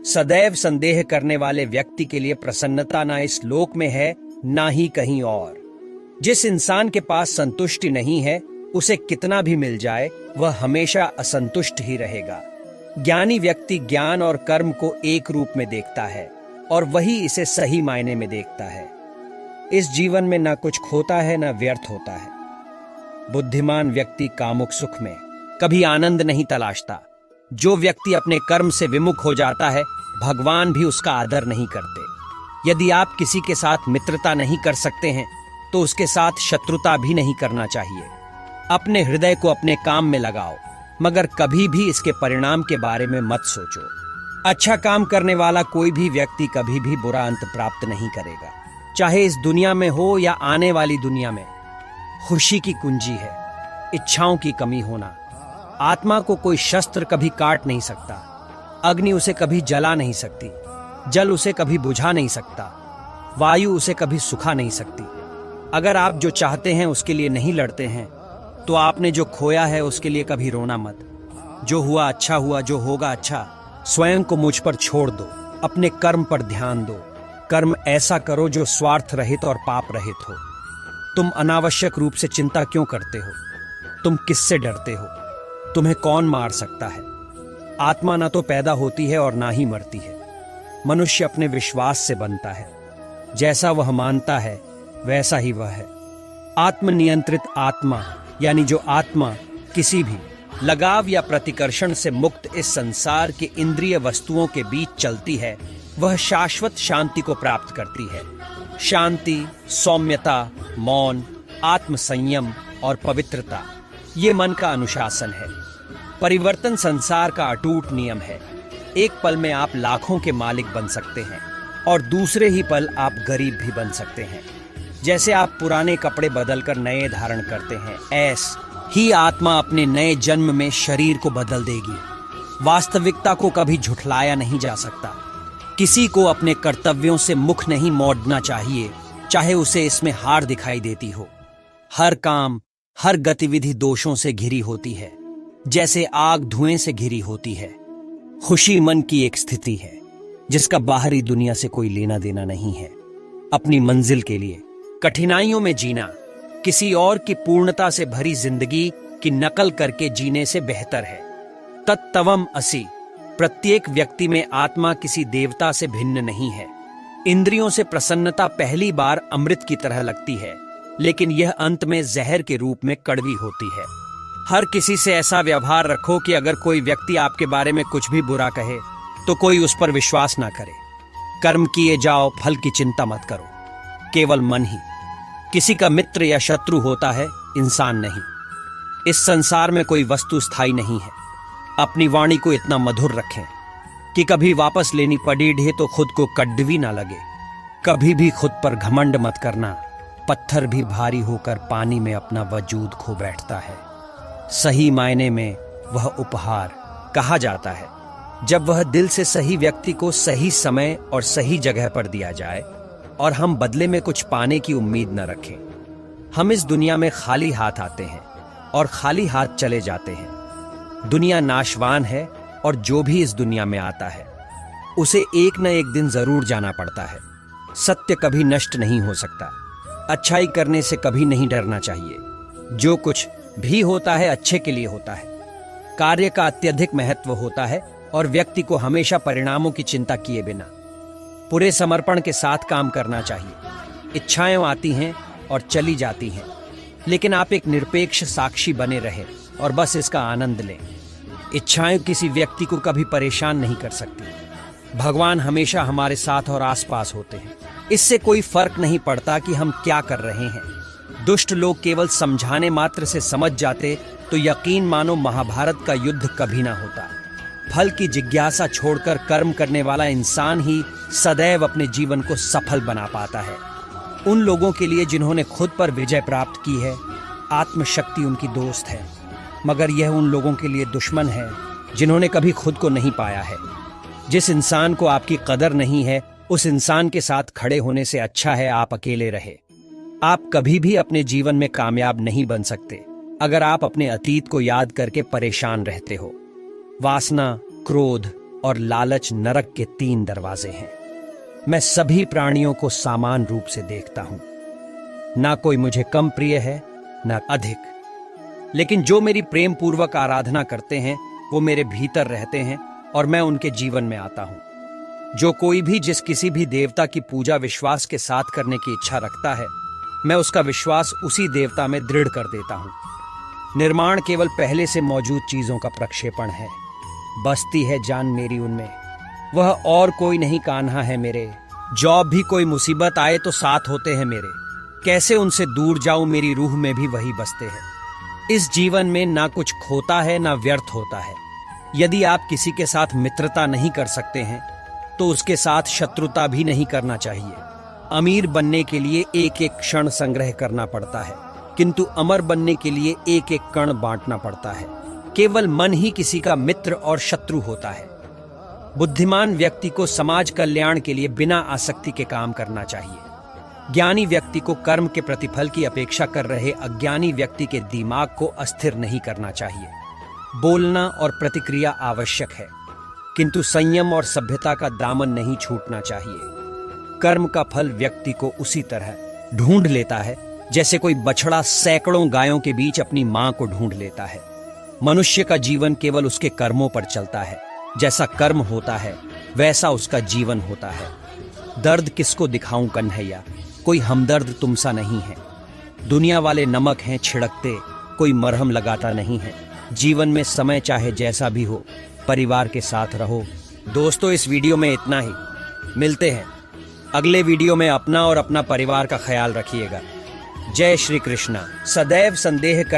सदैव संदेह करने वाले व्यक्ति के लिए प्रसन्नता ना इस लोक में है ना ही कहीं और। जिस इंसान के पास संतुष्टि नहीं है, उसे कितना भी मिल जाए वह हमेशा असंतुष्ट ही रहेगा। ज्ञानी व्यक्ति ज्ञान और कर्म को एक रूप में देखता है और वही इसे सही मायने में देखता है। इस जीवन में ना कुछ खोता है ना व्यर्थ होता है। बुद्धिमान व्यक्ति कामुक सुख में कभी आनंद नहीं तलाशता। जो व्यक्ति अपने कर्म से विमुख हो जाता है, भगवान भी उसका आदर नहीं करते। यदि आप किसी के साथ मित्रता नहीं कर सकते हैं तो उसके साथ शत्रुता भी नहीं करना चाहिए। अपने हृदय को अपने काम में लगाओ, मगर कभी भी इसके परिणाम के बारे में मत सोचो। अच्छा काम करने वाला कोई भी व्यक्ति कभी भी बुरा अंत प्राप्त नहीं करेगा, चाहे इस दुनिया में हो या आने वाली दुनिया में। खुशी की कुंजी है इच्छाओं की कमी होना। आत्मा को कोई शस्त्र कभी काट नहीं सकता, अग्नि उसे कभी जला नहीं सकती, जल उसे कभी बुझा नहीं सकता, वायु उसे कभी सुखा नहीं सकती। अगर आप जो चाहते हैं उसके लिए नहीं लड़ते हैं तो आपने जो खोया है उसके लिए कभी रोना मत। जो हुआ अच्छा हुआ, जो होगा अच्छा। स्वयं को मुझ पर छोड़ दो, अपने कर्म पर ध्यान दो। कर्म ऐसा करो जो स्वार्थ रहित और पाप रहित हो। तुम अनावश्यक रूप से चिंता क्यों करते हो? तुम किससे डरते हो? तुम्हें कौन मार सकता है? आत्मा ना तो पैदा होती है और ना ही मरती है। मनुष्य अपने विश्वास से बनता है। जैसा वह मानता है वैसा ही वह है। आत्मनियंत्रित आत्मा यानी जो आत्मा किसी भी लगाव या प्रतिकर्षण से मुक्त इस संसार के इंद्रिय वस्तुओं के बीच चलती है, वह शाश्वत शांति को प्राप्त करती है। शांति, सौम्यता, मौन, आत्मसंयम और पवित्रता, ये मन का अनुशासन है। परिवर्तन संसार का अटूट नियम है। एक पल में आप लाखों के मालिक बन सकते हैं और दूसरे ही पल आप गरीब भी बन सकते हैं। जैसे आप पुराने कपड़े बदलकर नए धारण करते हैं, ऐसे ही आत्मा अपने नए जन्म में शरीर को बदल देगी। वास्तविकता को कभी झुठलाया नहीं जा सकता। किसी को अपने कर्तव्यों से मुख नहीं मोड़ना चाहिए, चाहे उसे इसमें हार दिखाई देती हो। हर काम, हर गतिविधि दोषों से घिरी होती है, जैसे आग धुएं से घिरी होती है। खुशी मन की एक स्थिति है जिसका बाहरी दुनिया से कोई लेना देना नहीं है। अपनी मंजिल के लिए कठिनाइयों में जीना किसी और की पूर्णता से भरी जिंदगी की नकल करके जीने से बेहतर है। तत्तवम असि, प्रत्येक व्यक्ति में आत्मा किसी देवता से भिन्न नहीं है। इंद्रियों से प्रसन्नता पहली बार अमृत की तरह लगती है, लेकिन यह अंत में जहर के रूप में कड़वी होती है। हर किसी से ऐसा व्यवहार रखो कि अगर कोई व्यक्ति आपके बारे में कुछ भी बुरा कहे तो कोई उस पर विश्वास ना करे। कर्म किए जाओ, फल की चिंता मत करो। केवल मन ही किसी का मित्र या शत्रु होता है, इंसान नहीं। इस संसार में कोई वस्तु स्थायी नहीं है। अपनी वाणी को इतना मधुर रखें कि कभी वापस लेनी पड़ी तो खुद को कड़वी ना लगे। कभी भी खुद पर घमंड मत करना। पत्थर भी भारी होकर पानी में अपना वजूद खो बैठता है। सही मायने में वह उपहार कहा जाता है जब वह दिल से सही व्यक्ति को सही समय और सही जगह पर दिया जाए और हम बदले में कुछ पाने की उम्मीद न रखें। हम इस दुनिया में खाली हाथ आते हैं और खाली हाथ चले जाते हैं। दुनिया नाशवान है और जो भी इस दुनिया में आता है उसे एक न एक दिन जरूर जाना पड़ता है। सत्य कभी नष्ट नहीं हो सकता। अच्छाई करने से कभी नहीं डरना चाहिए। जो कुछ भी होता है अच्छे के लिए होता है। कार्य का अत्यधिक महत्व होता है और व्यक्ति को हमेशा परिणामों की चिंता किए बिना पूरे समर्पण के साथ काम करना चाहिए। इच्छाएं आती हैं और चली जाती हैं, लेकिन आप एक निरपेक्ष साक्षी बने रहे और बस इसका आनंद लें। इच्छाएं किसी व्यक्ति को कभी परेशान नहीं कर सकती। भगवान हमेशा हमारे साथ और आसपास होते हैं। इससे कोई फर्क नहीं पड़ता कि हम क्या कर रहे हैं। दुष्ट लोग केवल समझाने मात्र से समझ जाते तो यकीन मानो महाभारत का युद्ध कभी ना होता। फल की जिज्ञासा छोड़कर कर्म करने वाला इंसान ही सदैव अपने जीवन को सफल बना पाता है। उन लोगों के लिए जिन्होंने खुद पर विजय प्राप्त की है, आत्मशक्ति उनकी दोस्त है, मगर यह उन लोगों के लिए दुश्मन है जिन्होंने कभी खुद को नहीं पाया है। जिस इंसान को आपकी कदर नहीं है, उस इंसान के साथ खड़े होने से अच्छा है आप अकेले रहे। आप कभी भी अपने जीवन में कामयाब नहीं बन सकते अगर आप अपने अतीत को याद करके परेशान रहते हो। वासना, क्रोध, और लालच नरक के 3 दरवाजे हैं। मैं सभी प्राणियों को समान रूप से देखता हूं। ना कोई मुझे कम प्रिय है ना अधिक, लेकिन जो मेरी प्रेम पूर्वक आराधना करते हैं वो मेरे भीतर रहते हैं और मैं उनके जीवन में आता हूं। जो कोई भी जिस किसी भी देवता की पूजा विश्वास के साथ करने की इच्छा रखता है, मैं उसका विश्वास उसी देवता में दृढ़ कर देता हूं। निर्माण केवल पहले से मौजूद चीजों का प्रक्षेपण है। बसती है जान मेरी उनमें, वह और कोई नहीं कान्हा है मेरे। जॉब भी कोई मुसीबत आए तो साथ होते हैं मेरे। कैसे उनसे दूर जाऊं, मेरी रूह में भी वही बसते हैं। इस जीवन में ना कुछ खोता है ना व्यर्थ होता है। यदि आप किसी के साथ मित्रता नहीं कर सकते हैं तो उसके साथ शत्रुता भी नहीं करना चाहिए। अमीर बनने के लिए एक एक क्षण संग्रह करना पड़ता है, किंतु अमर बनने के लिए एक एक कण बांटना पड़ता है। केवल मन ही किसी का मित्र और शत्रु होता है। बुद्धिमान व्यक्ति को समाज कल्याण के लिए बिना आसक्ति के काम करना चाहिए। ज्ञानी व्यक्ति को कर्म के प्रतिफल की अपेक्षा कर रहे अज्ञानी व्यक्ति के दिमाग को अस्थिर नहीं करना चाहिए। बोलना और प्रतिक्रिया आवश्यक है, किंतु संयम और सभ्यता का दामन नहीं छूटना चाहिए। कर्म का फल व्यक्ति को उसी तरह ढूंढ लेता है जैसे कोई बछड़ा सैकड़ों गायों के बीच अपनी मां को ढूंढ लेता है। मनुष्य का जीवन केवल उसके कर्मों पर चलता है। जैसा कर्म होता है वैसा उसका जीवन होता है। दर्द किसको दिखाऊं कन्हैया, कोई हमदर्द तुमसा नहीं है। दुनिया वाले नमक हैं छिड़कते, कोई मरहम लगाता नहीं है। जीवन में समय चाहे जैसा भी हो, परिवार के साथ रहो। दोस्तों, इस वीडियो में इतना ही। मिलते हैं अगले वीडियो में। अपना और अपना परिवार का ख्याल रखिएगा। जय श्री कृष्णा। सदैव संदेह कर